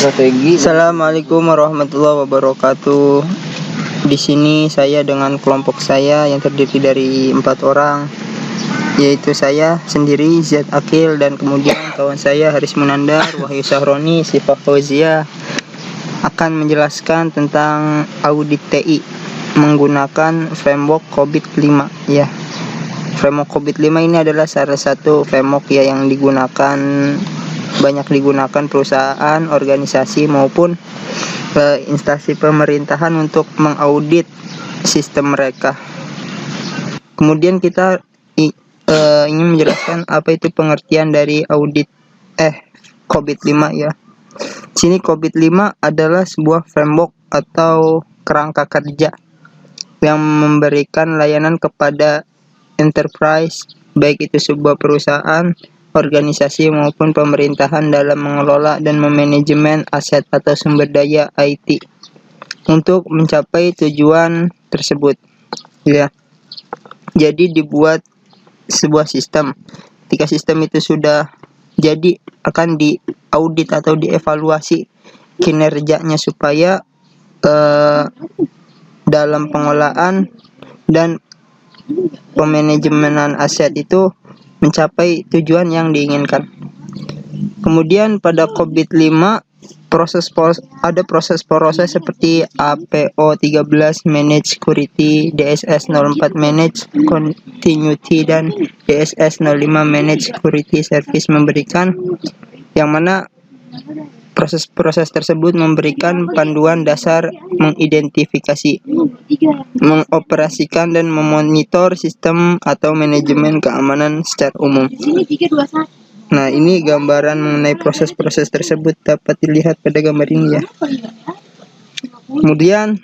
strategi. Assalamualaikum warahmatullahi wabarakatuh. Di sini saya dengan kelompok saya yang terdiri dari 4 orang, yaitu saya sendiri, Ziyad Akil, dan kemudian kawan saya Haris Munandar, Wahyu Sahroni, Sifah Fauzia, akan menjelaskan tentang audit TI menggunakan framework COVID 5 ya. Framework COVID 5 ini adalah salah satu framework ya yang banyak digunakan perusahaan, organisasi maupun instansi pemerintahan untuk mengaudit sistem mereka. Kemudian kita ingin menjelaskan apa itu pengertian dari audit COVID 5 ya. Sini COVID 5 adalah sebuah framework atau kerangka kerja yang memberikan layanan kepada enterprise, baik itu sebuah perusahaan, organisasi maupun pemerintahan dalam mengelola dan memanajemen aset atau sumber daya IT untuk mencapai tujuan tersebut ya. Jadi dibuat sebuah sistem. Ketika sistem itu sudah jadi, akan diaudit atau dievaluasi kinerjanya supaya dalam pengolahan dan pemanajemenan aset itu mencapai tujuan yang diinginkan. Kemudian pada COVID 5 ada proses seperti APO 13 Manage Security, DSS 04 Manage Continuity, dan DSS 05 Manage Security Service memberikan, yang mana proses-proses tersebut memberikan panduan dasar mengidentifikasi, mengoperasikan dan memonitor sistem atau manajemen keamanan secara umum. Nah, ini gambaran mengenai proses-proses tersebut dapat dilihat pada gambar ini ya. Kemudian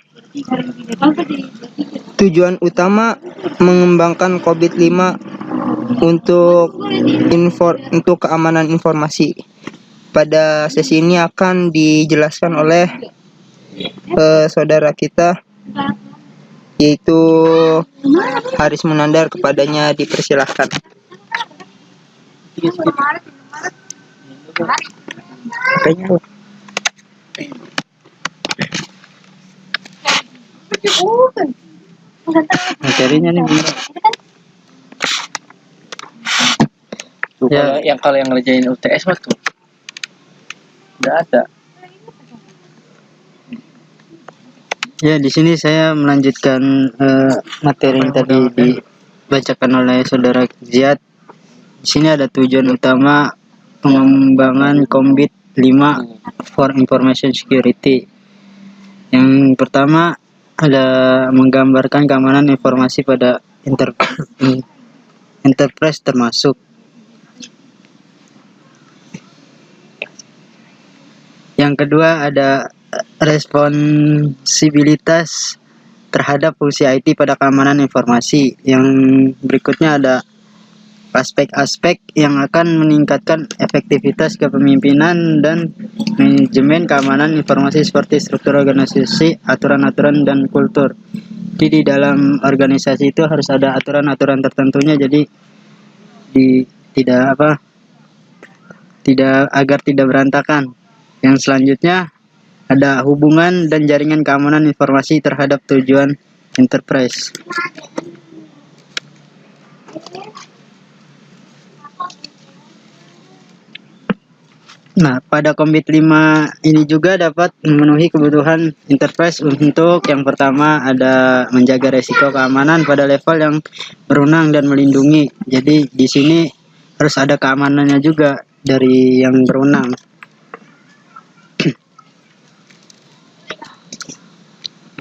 tujuan utama mengembangkan COVID 5 untuk keamanan informasi. Pada sesi ini akan dijelaskan oleh saudara kita, yaitu Haris Munandar. Kepadanya dipersilahkan. Materinya nih bener. Ya, kalau yang ngerjain UTS mah tuh udah ada. Ya, di sini saya melanjutkan materi yang tadi dibacakan oleh saudara Ziyad. Di sini ada tujuan utama pengembangan COVID 5 for Information Security. Yang pertama ada menggambarkan keamanan informasi pada enterprise termasuk. Yang kedua ada responsibilitas terhadap fungsi IT pada keamanan informasi. Yang berikutnya ada aspek-aspek yang akan meningkatkan efektivitas kepemimpinan dan manajemen keamanan informasi seperti struktur organisasi, aturan-aturan, dan kultur. Jadi di dalam organisasi itu harus ada aturan-aturan tertentunya, jadi agar tidak berantakan. Yang selanjutnya ada hubungan dan jaringan keamanan informasi terhadap tujuan enterprise. Nah, pada COVID 5 ini juga dapat memenuhi kebutuhan enterprise untuk yang pertama ada menjaga resiko keamanan pada level yang berwenang dan melindungi. Jadi di sini harus ada keamanannya juga dari yang berwenang.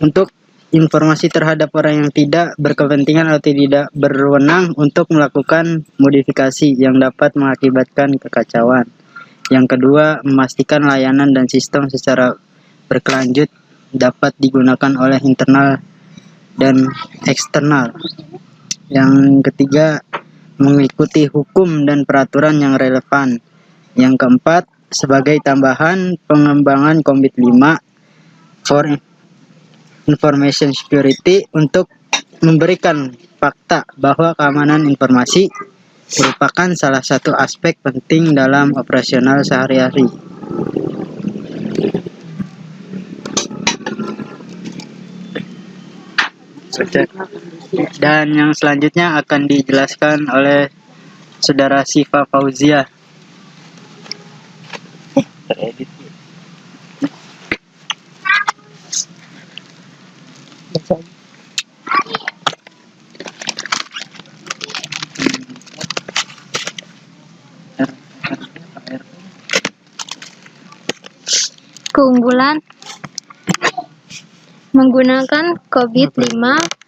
Untuk informasi terhadap orang yang tidak berkepentingan atau tidak berwenang untuk melakukan modifikasi yang dapat mengakibatkan kekacauan. Yang kedua, memastikan layanan dan sistem secara berkelanjut dapat digunakan oleh internal dan eksternal. Yang ketiga, mengikuti hukum dan peraturan yang relevan. Yang keempat, sebagai tambahan pengembangan COVID 5 for Information Security untuk memberikan fakta bahwa keamanan informasi merupakan salah satu aspek penting dalam operasional sehari-hari. Oke. Dan yang selanjutnya akan dijelaskan oleh Saudara Siva Fauzia. Teredit. Keunggulan menggunakan COVID-5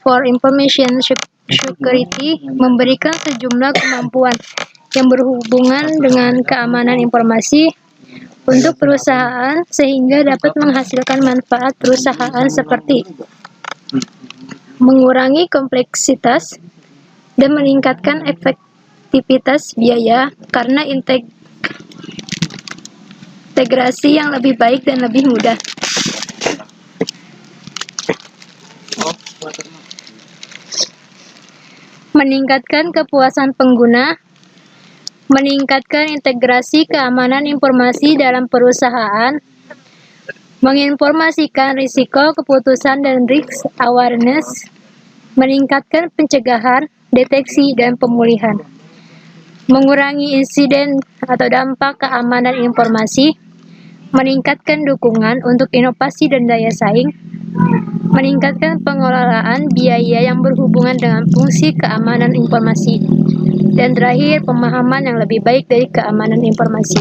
for Information Security memberikan sejumlah kemampuan yang berhubungan dengan keamanan informasi untuk perusahaan sehingga dapat menghasilkan manfaat perusahaan seperti mengurangi kompleksitas dan meningkatkan efektivitas biaya karena integrasi yang lebih baik dan lebih mudah. Meningkatkan kepuasan pengguna, meningkatkan integrasi keamanan informasi dalam perusahaan, menginformasikan risiko keputusan dan risk awareness, meningkatkan pencegahan, deteksi, dan pemulihan, mengurangi insiden atau dampak keamanan informasi, meningkatkan dukungan untuk inovasi dan daya saing, meningkatkan pengelolaan biaya yang berhubungan dengan fungsi keamanan informasi, dan terakhir, pemahaman yang lebih baik dari keamanan informasi.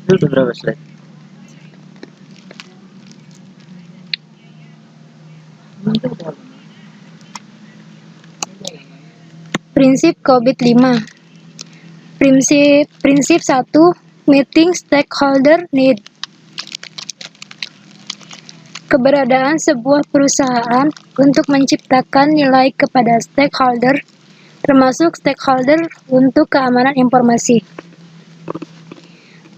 Itu udah berapa slide? Prinsip COVID-5. Prinsip 1, meeting stakeholder need. Keberadaan sebuah perusahaan untuk menciptakan nilai kepada stakeholder, termasuk stakeholder untuk keamanan informasi.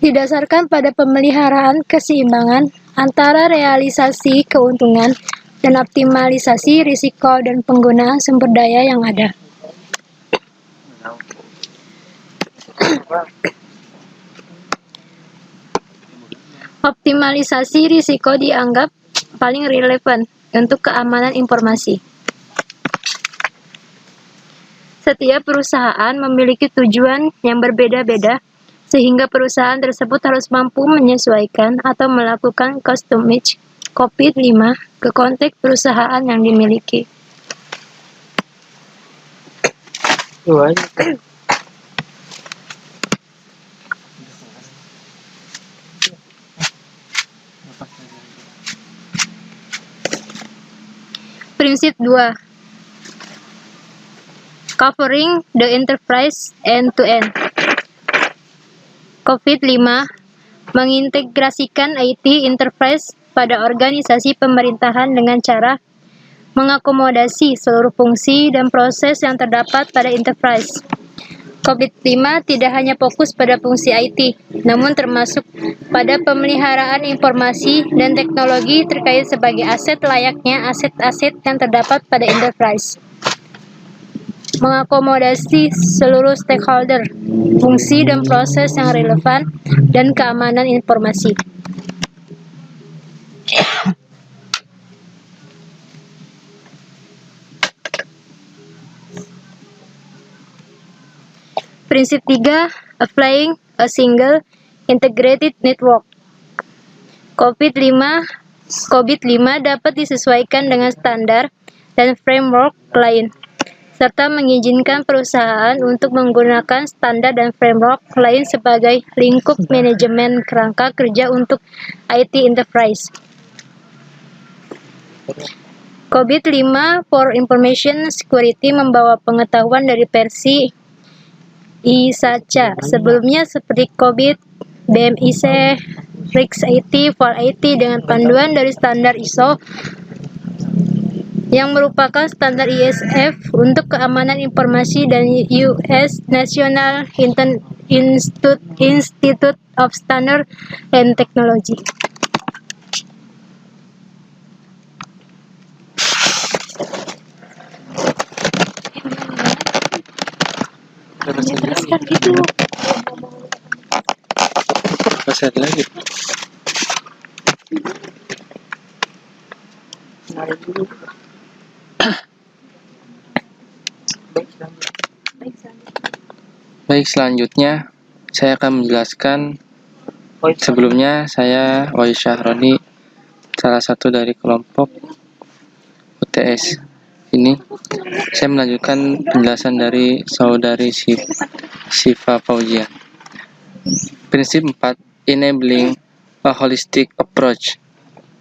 Didasarkan pada pemeliharaan keseimbangan antara realisasi keuntungan dan optimalisasi risiko dan penggunaan sumber daya yang ada. Optimalisasi risiko dianggap paling relevan untuk keamanan informasi. Setiap perusahaan memiliki tujuan yang berbeda-beda, sehingga perusahaan tersebut harus mampu menyesuaikan atau melakukan customization COVID-5 ke konteks perusahaan yang dimiliki. Prinsip 2. Covering the enterprise end-to-end. COVID-5 mengintegrasikan IT enterprise pada organisasi pemerintahan dengan cara mengakomodasi seluruh fungsi dan proses yang terdapat pada enterprise. COVID-5 tidak hanya fokus pada fungsi IT, namun termasuk pada pemeliharaan informasi dan teknologi terkait sebagai aset layaknya aset-aset yang terdapat pada enterprise. Mengakomodasi seluruh stakeholder, fungsi dan proses yang relevan, dan keamanan informasi. Prinsip 3, applying a single integrated network. COVID-5 dapat disesuaikan dengan standar dan framework lain, serta mengizinkan perusahaan untuk menggunakan standar dan framework lain sebagai lingkup manajemen kerangka kerja untuk IT enterprise. COVID-5 for Information Security membawa pengetahuan dari versi ISACA sebelumnya seperti COVID, BMIC, RIX IT for IT dengan panduan dari standar ISO yang merupakan standar ISF untuk keamanan informasi dan US National Institute of Standards and Technology. Jelaskan gitu. Pasal lagi. Baik, selanjutnya saya akan menjelaskan. Sebelumnya saya Wahyu Syahroni, salah satu dari kelompok UTS ini. Saya melanjutkan penjelasan dari saudari Syifa Fauzia. Prinsip 4, enabling a holistic approach.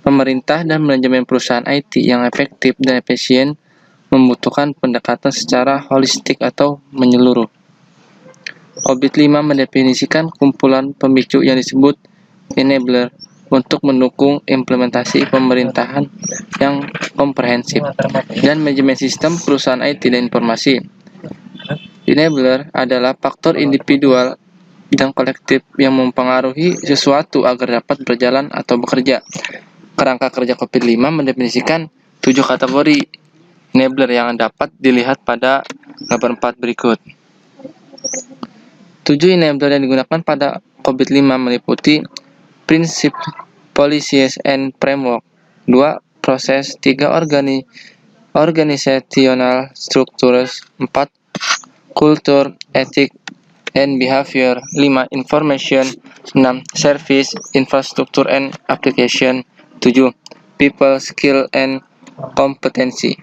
Pemerintah dan manajemen perusahaan IT yang efektif dan efisien membutuhkan pendekatan secara holistik atau menyeluruh. Orbit 5 mendefinisikan kumpulan pemicu yang disebut enabler untuk mendukung implementasi pemerintahan yang komprehensif dan manajemen sistem perusahaan IT dan informasi. Enabler adalah faktor individual dan kolektif yang mempengaruhi sesuatu agar dapat berjalan atau bekerja. Kerangka kerja COVID-5 mendefinisikan 7 kategori enabler yang dapat dilihat pada gambar 4 berikut. 7 enabler yang digunakan pada COVID-5 meliputi prinsip, policies, and framework. 2. Proses. 3. Organizational structures. 4. Culture, ethic, and behavior. 5. Information. 6. Service, infrastructure, and application. 7. People, skill, and competency.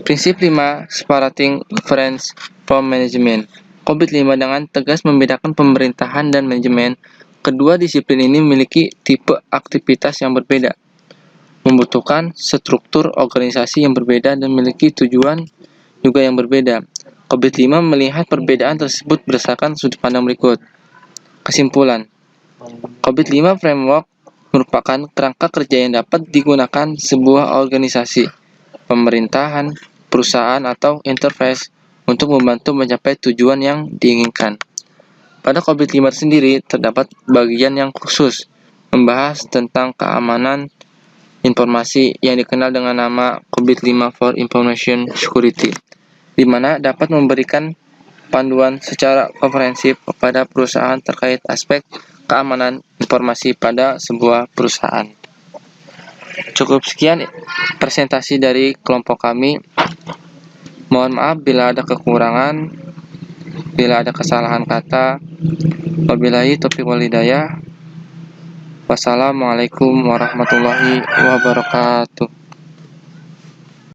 Prinsip 5. Separating difference from management. COVID-5 dengan tegas membedakan pemerintahan dan manajemen. Kedua disiplin ini memiliki tipe aktivitas yang berbeda, membutuhkan struktur organisasi yang berbeda dan memiliki tujuan juga yang berbeda. COVID-5 melihat perbedaan tersebut berdasarkan sudut pandang berikut. Kesimpulan, COVID-5 framework merupakan kerangka kerja yang dapat digunakan sebuah organisasi, pemerintahan, perusahaan, atau interface untuk membantu mencapai tujuan yang diinginkan. Pada COVID-5 sendiri terdapat bagian yang khusus membahas tentang keamanan informasi yang dikenal dengan nama COVID-5 for Information Security, di mana dapat memberikan panduan secara komprehensif kepada perusahaan terkait aspek keamanan informasi pada sebuah perusahaan. Cukup sekian presentasi dari kelompok kami. Mohon maaf bila ada kekurangan, bila ada kesalahan kata. Wabillahi taufiq wal hidayah. Wassalamualaikum warahmatullahi wabarakatuh.